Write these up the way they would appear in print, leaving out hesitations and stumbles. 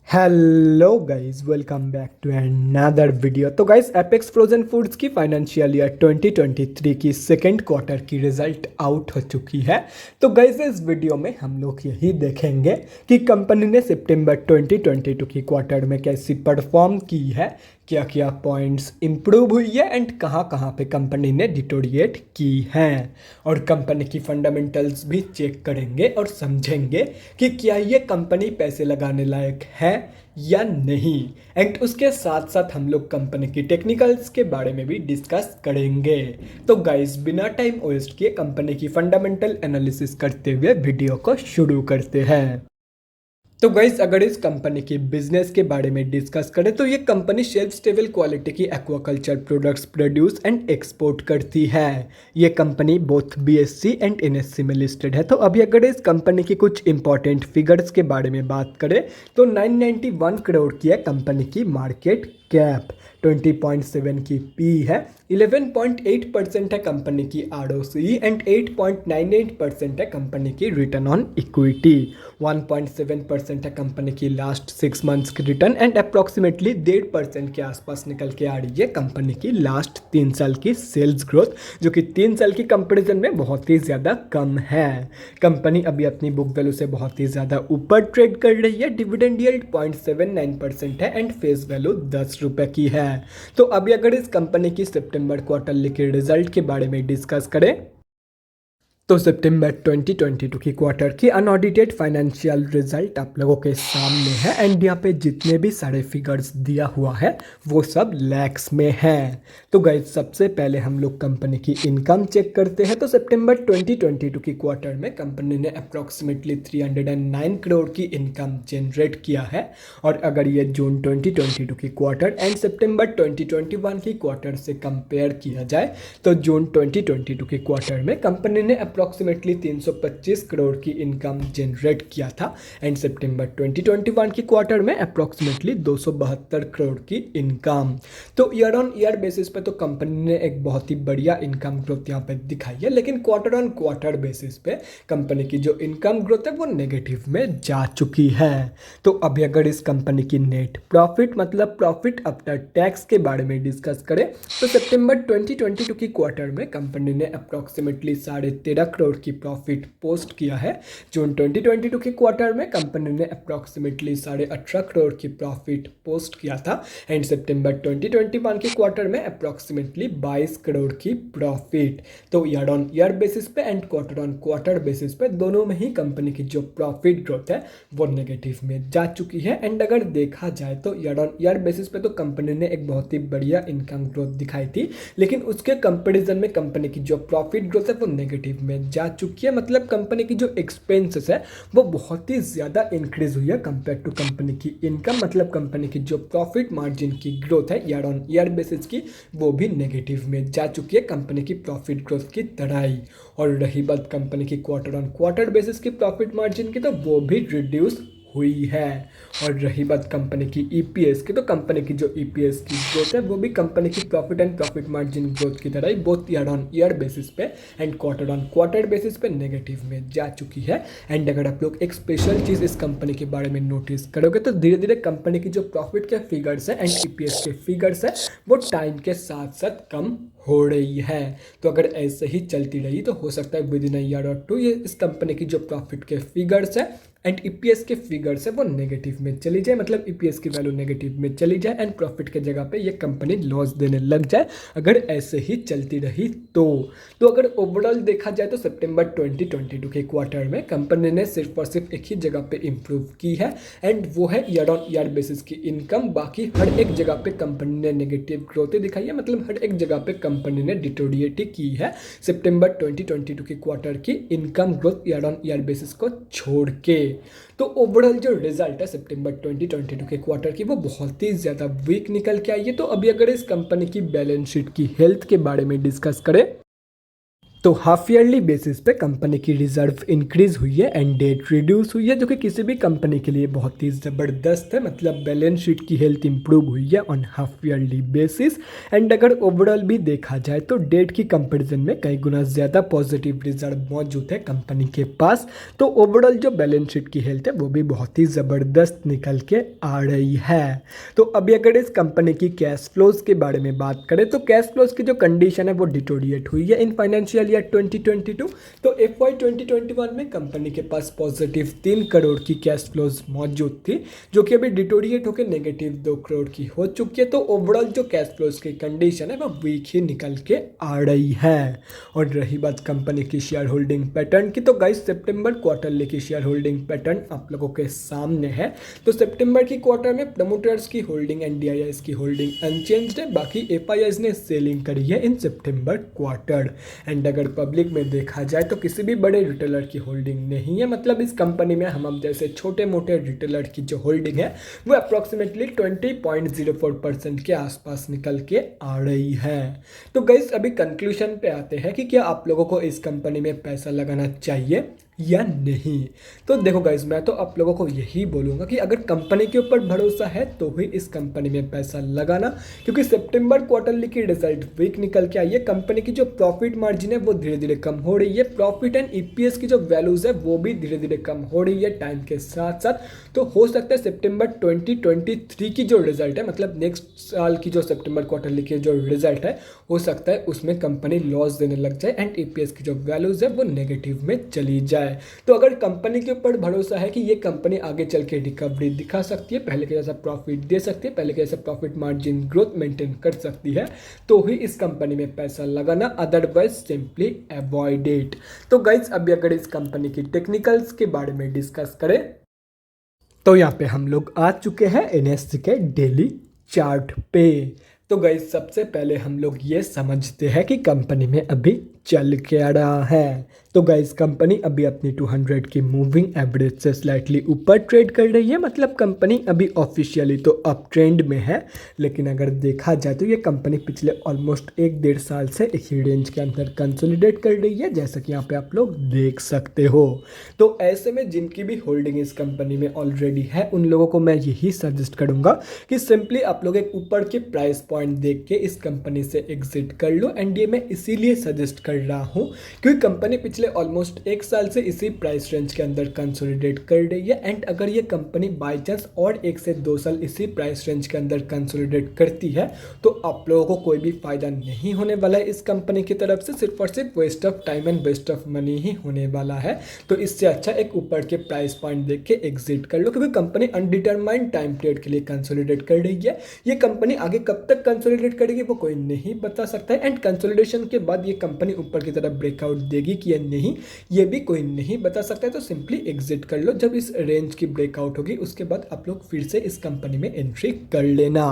Hello guys, welcome back to another video. तो guys, Apex Frozen Foods की financial year 2023 की second quarter की result out हो चुकी है। तो गाइस, इस वीडियो में हम लोग यही देखेंगे कि कंपनी ने सितंबर 2022 की क्वार्टर में कैसी परफॉर्म की है, क्या क्या पॉइंट्स इंप्रूव हुई है एंड कहाँ कहाँ पे कंपनी ने डिटोरिएट की है। और कंपनी की फंडामेंटल्स भी चेक करेंगे और समझेंगे कि क्या ये कंपनी पैसे लगाने लायक है या नहीं। एंड उसके साथ साथ हम लोग कंपनी की टेक्निकल्स के बारे में भी डिस्कस करेंगे। तो गाइस, बिना टाइम वेस्ट किए कंपनी की फंडामेंटल एनालिसिस करते हुए वीडियो को शुरू करते हैं। तो गाइस, अगर इस कंपनी की बिजनेस के बारे में डिस्कस करें तो ये कंपनी शेल्फ स्टेबल क्वालिटी की aquaculture products produce and export करती है। ये company both BSc and NSC में लिस्टेड है। तो अभी अगर इस कंपनी की कुछ इंपॉर्टेंट फिगर्स के बारे में बात करें तो 991 करोड़ की है कंपनी की मार्केट कैप, 20.7 की पी है, 11.8% है कंपनी की आरओसी एंड 8.98% है कंपनी की रिटर्न ऑन इक्विटी, 1.7% है कंपनी की लास्ट 6 मंथ्स की रिटर्न एंड अप्रॉक्सीमेटली 1.5% के आसपास निकल के आ रही है कंपनी की लास्ट 3 साल की सेल्स ग्रोथ, जो कि 3 साल की कंपैरिजन में बहुत ही ज़्यादा कम है। कंपनी अभी अपनी बुक वैल्यू से बहुत ही ज़्यादा ऊपर ट्रेड कर रही है। डिविडेंड यील्ड 0.79% है एंड फेस वैल्यू 10 रुपये की है। तो अभी अगर इस कंपनी की सितंबर क्वार्टरली के रिजल्ट के बारे में डिस्कस करें तो सितंबर 2022 की क्वार्टर की अनऑडिटेड फाइनेंशियल रिजल्ट आप लोगों के सामने है एंड यहाँ पे जितने भी सारे फिगर्स दिया हुआ है वो सब लैक्स में है। तो गाइस, सबसे पहले हम लोग कंपनी की इनकम चेक करते हैं। तो सितंबर 2022 की क्वार्टर में कंपनी ने अप्रॉक्सीमेटली 309 करोड़ की इनकम जनरेट किया है। और अगर ये जून 2022 की क्वार्टर एंड सितंबर 2021 की क्वार्टर से कंपेयर किया जाए तो जून 2022 के क्वार्टर में कंपनी ने अप्रॉक्सीमेटली 325 करोड़ की इनकम जनरेट किया था एंड सितंबर 2021 की क्वार्टर में अप्रॉक्सीमेटली 272 करोड़ की इनकम। तो ईयर ऑन ईयर बेसिस पे तो कंपनी ने एक बहुत ही बढ़िया इनकम ग्रोथ यहाँ पे दिखाई है, लेकिन क्वार्टर ऑन क्वार्टर बेसिस पे कंपनी की जो इनकम ग्रोथ है वो नेगेटिव में जा चुकी है। तो अभी अगर इस कंपनी की नेट प्रॉफिट मतलब प्रॉफिट आफ्टर टैक्स के बारे में डिस्कस करें तो सितंबर 2022 की क्वार्टर में कंपनी ने अप्रॉक्सीमेटली 13.5 करोड़ की प्रॉफिट पोस्ट किया है। जून 2022 के क्वार्टर में कंपनी ने अप्रॉक्सीमेटली 18.5 करोड़ की प्रॉफिट पोस्ट किया था एंड सितंबर 2021 के क्वार्टर में अप्रॉक्सीमेटली 22 करोड़ की प्रॉफिट। तो ईयर ऑन ईयर बेसिस पे and quarter on quarter basis पे दोनों में ही कंपनी की जो प्रॉफिट ग्रोथ है वो नेगेटिव में जा चुकी है। एंड अगर देखा जाए तो ईयर ऑन ईयर बेसिस पे तो कंपनी ने एक बहुत ही बढ़िया इनकम ग्रोथ दिखाई थी, लेकिन उसके कंपैरिजन में कंपनी की जो प्रॉफिट ग्रोथ है वो नेगेटिव में जा चुकी है। मतलब कंपनी की जो एक्सपेंसेस है वो बहुत ही ज़्यादा इंक्रीज हुई है कंपेयर टू कंपनी की इनकम। मतलब कंपनी की जो प्रॉफिट मार्जिन की ग्रोथ है ईयर ऑन ईयर बेसिस की वो भी नेगेटिव में जा चुकी है कंपनी की प्रॉफिट ग्रोथ की तरह ही। और रही बात कंपनी की क्वार्टर ऑन क्वार्टर बेसिस की प्रॉफिट मार्जिन की तो वो भी रिड्यूस हुई है। और रही बात कंपनी की ईपीएस की तो कंपनी की जो ईपीएस की ग्रोथ है वो भी कंपनी की profit and profit margin growth की तरह ही both year on year basis पे and quarter on quarter basis पे नेगेटिव में जा चुकी है। एंड अगर आप लोग एक स्पेशल चीज़ इस कंपनी के बारे में नोटिस करोगे तो धीरे धीरे कंपनी की जो प्रॉफिट के फिगर्स है एंड ईपीएस के फिगर्स है वो टाइम के साथ साथ कम हो रही है। तो अगर ऐसे ही चलती रही तो हो सकता है विद इन ईयर और टू ये इस कंपनी की जो प्रॉफिट के फिगर्स है एंड ईपीएस के फिगर्स है वो नेगेटिव में चली जाए। मतलब ईपीएस की वैल्यू नेगेटिव में चली जाए एंड प्रॉफिट के जगह पे ये कंपनी लॉस देने लग जाए अगर ऐसे ही चलती रही तो अगर ओवरऑल देखा जाए तो सितंबर 2022 के क्वार्टर में कंपनी ने सिर्फ और सिर्फ एक ही जगह पे इम्प्रूव की है एंड वो है ईयर ऑन ईयर बेसिस की इनकम। बाकी हर एक जगह पे कंपनी ने नेगेटिव ग्रोथ दिखाई है, मतलब हर एक जगह पे कंपनी ने डिटोरिएट की है सितंबर 2022 के क्वार्टर की income growth year on year basis को छोड़ के। तो ओवरऑल जो रिजल्ट है सितंबर 2022 के क्वार्टर की वो बहुत ही ज़्यादा वीक निकल के आई है। तो अभी अगर इस कंपनी की बैलेंस शीट की हेल्थ के बारे में डिस्कस करें तो हाफ ईयरली बेसिस पे कंपनी की रिजर्व इंक्रीज हुई है एंड डेट रिड्यूस हुई है, जो कि किसी भी कंपनी के लिए बहुत ही ज़बरदस्त है। मतलब बैलेंस शीट की हेल्थ इंप्रूव हुई है on half yearly basis. And अगर ओवरऑल भी देखा जाए तो डेट की कंपैरिजन में कई गुना ज़्यादा पॉजिटिव रिजर्व मौजूद है कंपनी के पास। तो ओवरऑल जो बैलेंस शीट की हेल्थ है वो भी बहुत ही ज़बरदस्त निकल के आ रही है। तो अभी अगर इस कंपनी की कैश फ्लोज के बारे में बात करें तो कैश फ्लोज की जो कंडीशन है वो डिटोरिएट हुई है इन फाइनेंशियल ईयर 2022। तो FY 2021 में कंपनी के पास पॉजिटिव 3 करोड़ की कैश फ्लोज मौजूद थी, जो कि अभी डिटोरिएट होकर नेगेटिव 2 करोड़ की हो चुकी है। तो ओवरऑल जो कैश फ्लोज की कंडीशन है वो वीक ही निकल के आ रही है। और रही बात कंपनी की शेयर होल्डिंग पैटर्न की, तो गाइस सितंबर क्वार्टरली की शेयर होल्डिंग पैटर्न आप लोगों के सामने है। तो सितंबर की क्वार्टर में प्रमोटर्स की होल्डिंग एंड DIIs की होल्डिंग अनचेंज्ड है, बाकी FIIs ने सेलिंग करी है इन सितंबर क्वार्टर। एंड अगर पब्लिक में देखा जाए तो किसी भी बड़े रिटेलर की होल्डिंग नहीं है। मतलब इस कंपनी में हम जैसे छोटे मोटे रिटेलर की जो होल्डिंग है वो अप्रॉक्सीमेटली 20.04% के आसपास निकल के आ रही है। तो गाइस अभी कंक्लूजन पे आते हैं कि क्या आप लोगों को इस कंपनी में पैसा लगाना चाहिए या नहीं। तो देखो गाइस, मैं तो आप लोगों को यही बोलूँगा कि अगर कंपनी के ऊपर भरोसा है तो ही इस कंपनी में पैसा लगाना, क्योंकि सितंबर क्वार्टरली की रिजल्ट वीक निकल के आई है। कंपनी की जो प्रॉफिट मार्जिन है वो धीरे धीरे कम हो रही है, प्रॉफिट एंड EPS की जो वैल्यूज़ है वो भी धीरे धीरे कम हो रही है टाइम के साथ साथ। तो हो सकता है सितंबर 2023 की जो रिजल्ट है, मतलब नेक्स्ट साल की जो सितंबर क्वार्टरली की जो रिजल्ट है, हो सकता है उसमें कंपनी लॉस देने लग जाए एंड EPS की जो वैल्यूज़ है वो नेगेटिव में चली जाए। तो अगर कंपनी के ऊपर भरोसा है कि ये कंपनी आगे चल के रिकवरी दिखा सकती है, पहले के जैसा प्रॉफिट दे सकती है, पहले के जैसा प्रॉफिट मार्जिन ग्रोथ मेंटेन कर सकती है, तो ही इस कंपनी में पैसा लगाना, अदरवाइज सिंपली अवॉइड इट। तो गाइज अभी अगर इस कंपनी की टेक्निकल्स के बारे में डिस्कस करें तो यहाँ पे हम लोग आ चुके हैं NSE के डेली चार्ट पे। तो गाइज सबसे पहले हम लोग ये समझते हैं कि कंपनी में अभी चल क्या रहा है। तो गाइज कंपनी अभी अपनी 200 की मूविंग एवरेज से स्लाइटली ऊपर ट्रेड कर रही है। मतलब कंपनी अभी ऑफिशियली तो अप ट्रेंड में है, लेकिन अगर देखा जाए तो ये कंपनी पिछले ऑलमोस्ट 1-1.5 साल से एक ही रेंज के अंदर कंसोलिडेट कर रही है, जैसा कि यहाँ पे आप लोग देख सकते हो। तो ऐसे में जिनकी भी होल्डिंग इस कंपनी में ऑलरेडी है उन लोगों को मैं यही सजेस्ट करूँगा कि सिंपली आप लोग एक ऊपर के प्राइस पॉइंट देख के इस कंपनी से एग्जिट कर लो। एंड ये मैं इसीलिए सजेस्ट कर रहा हूँ क्योंकि कंपनी पिछले ऑलमोस्ट 1 साल से इसी प्राइस रेंज के अंदर कंसोलिडेट कर रही है। एंड अगर ये कंपनी बाई चांस और 1 से 2 साल इसी प्राइस रेंज के अंदर कंसोलिडेट करती है तो आप लोगों को कोई भी फायदा नहीं होने वाला है इस कंपनी की तरफ से, सिर्फ और सिर्फ waste of time and waste of money ही होने वाला है। तो इससे अच्छा एक ऊपर के प्राइस पॉइंट देख के एग्जिट कर लो, क्योंकि कंपनी अनडिटरमाइंड टाइम पीरियड के लिए कंसोलिडेट कर रही है। ये कंपनी आगे कब तक कंसोलिडेट करेगी वो कोई नहीं बता सकता है। एंड कंसोलिडेशन के बाद ये कंपनी ऊपर की तरफ ब्रेकआउट देगी कि या नहीं ये भी कोई नहीं बता सकता है। तो सिंपली एग्जिट कर लो, जब इस रेंज की ब्रेकआउट होगी उसके बाद आप लोग फिर से इस कंपनी में एंट्री कर लेना।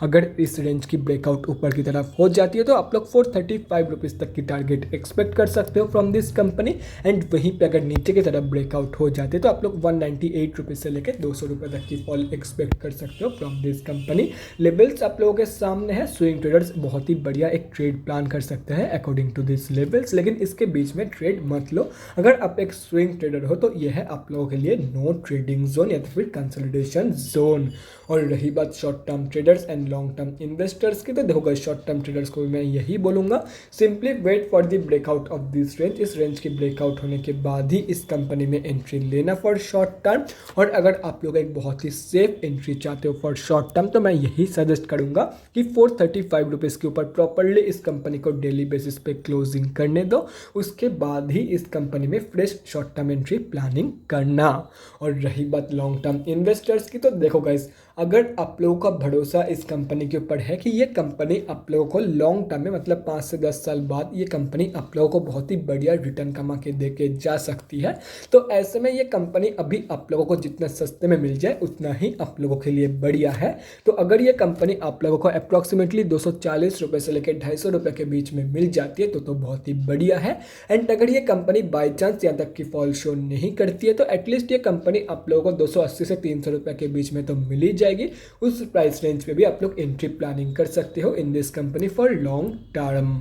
अगर इस रेंज की ब्रेकआउट ऊपर की तरफ हो जाती है तो आप लोग 435 रुपीज़ तक की टारगेट एक्सपेक्ट कर सकते हो फ्रॉम दिस कंपनी। एंड वहीं पे अगर नीचे की तरफ ब्रेकआउट हो जाती है तो आप लोग 198 रुपीज़ से लेकर 200 रुपये तक की फॉल एक्सपेक्ट कर सकते हो फ्रॉम दिस कंपनी। लेवल्स आप लोगों के सामने है। स्विंग ट्रेडर्स बहुत ही बढ़िया एक ट्रेड प्लान कर सकते हैं अकॉर्डिंग टू दिस लेवल्स, लेकिन इसके बीच में ट्रेड मत लो। अगर आप एक स्विंग ट्रेडर हो तो यह है आप लोगों के लिए नो ट्रेडिंग जोन या तो फिर कंसोलिडेशन जोन। और रही बात short term traders and long term investors की, तो देखो शॉर्ट टर्म ट्रेडर्स को भी मैं यही बोलूँगा, simply wait for the breakout of this range. इस रेंज की ब्रेकआउट होने के बाद ही इस कंपनी में एंट्री लेना फॉर शॉर्ट टर्म। और अगर आप लोग एक बहुत ही सेफ एंट्री चाहते हो फॉर शॉर्ट टर्म तो मैं यही सजेस्ट करूँगा कि 435 रुपीज़ के ऊपर प्रॉपरली इस कंपनी को डेली बेसिस पे क्लोजिंग करने दो, उसके बाद ही इस कंपनी में fresh short term entry planning करना। और रही बात लॉन्ग टर्म इन्वेस्टर्स की, तो देखो गाइस अगर आप लोगों का भरोसा इस कंपनी के ऊपर है कि ये कंपनी आप लोगों को लॉन्ग टर्म में मतलब 5 से 10 साल बाद ये कंपनी आप लोगों को बहुत ही बढ़िया रिटर्न कमा के दे के जा सकती है, तो ऐसे में ये कंपनी अभी आप लोगों को जितना सस्ते में मिल जाए उतना ही आप लोगों के लिए बढ़िया है। तो अगर ये कंपनी आप लोगों को अप्रॉक्सीमेटली 240 रुपये से लेकर 250 रुपये के बीच में मिल जाती है तो बहुत ही बढ़िया है। एंड अगर ये कंपनी बाई चांस यहाँ तक की फॉल शो नहीं करती है तो एटलीस्ट ये कंपनी आप लोगों को 280 से 300 रुपये के बीच में तो मिल ही जाएगी। उस प्राइस रेंज पे भी आप लोग एंट्री प्लानिंग कर सकते हो in this company for long term.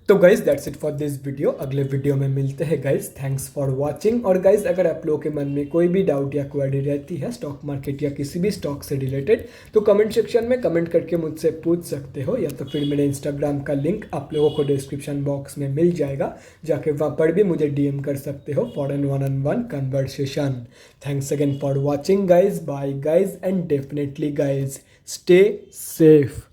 तो guys that's it for this video. अगले वीडियो में मिलते हैं गाइज। Thanks for watching. और गाइज अगर आप लोगों के मन में कोई भी डाउट या क्वेरी रहती है स्टॉक मार्केट या किसी भी स्टॉक से रिलेटेड, तो कमेंट सेक्शन में कमेंट करके मुझसे पूछ सकते हो, या तो फिर मेरे इंस्टाग्राम का लिंक आप लोगों को डिस्क्रिप्शन बॉक्स में मिल जाएगा, जाके वहाँ पर भी मुझे डीएम कर सकते हो for an one on one conversation. Thanks again for watching guys, bye guys, and definitely guys stay safe.